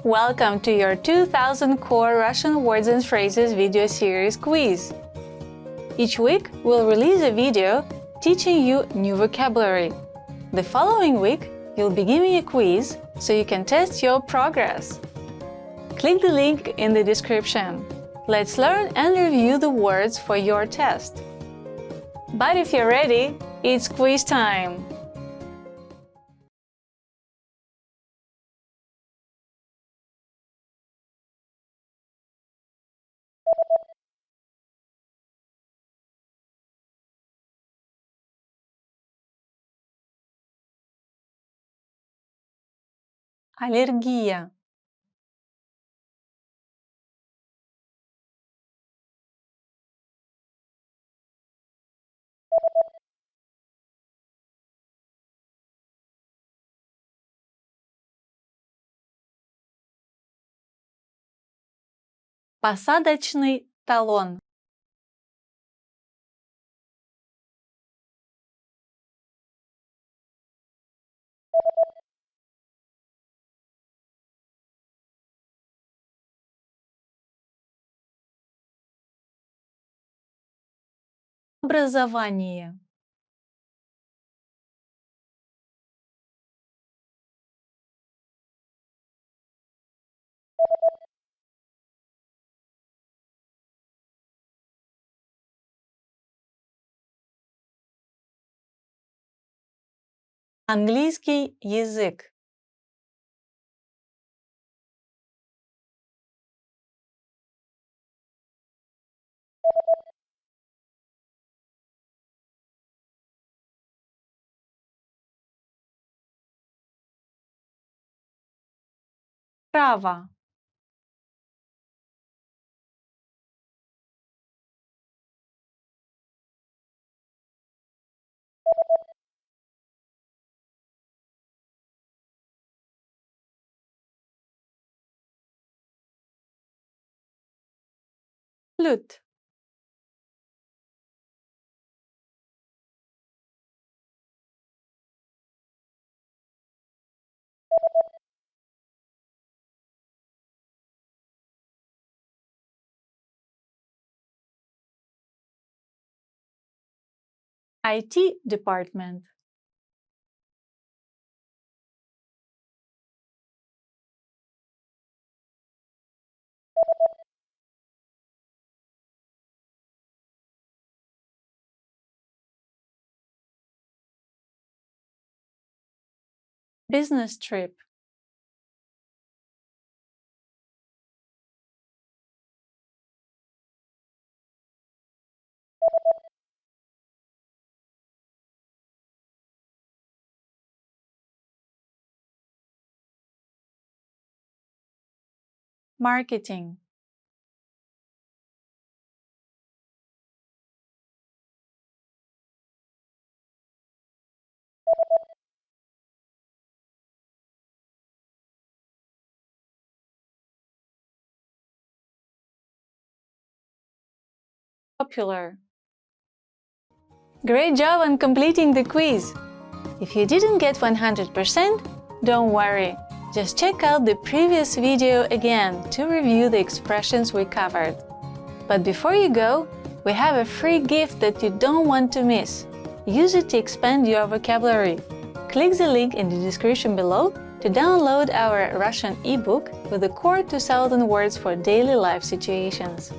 Welcome to your 2000 Core Russian Words and Phrases video series quiz. Each week, we'll release a video teaching you new vocabulary. The following week, you'll be given a quiz so you can test your progress. Click the link in the description. Let's learn and review the words for your test. But if you're ready, it's quiz time! Аллергия. Посадочный талон. Образование. Английский язык. Право. Flute. IT department. Business trip. Marketing. Popular. Great job on completing the quiz! If you didn't get 100%, don't worry. Just check out the previous video again to review the expressions we covered. But before you go, we have a free gift that you don't want to miss. Use it to expand your vocabulary. Click the link in the description below to download our Russian ebook with the core 2000 words for daily life situations.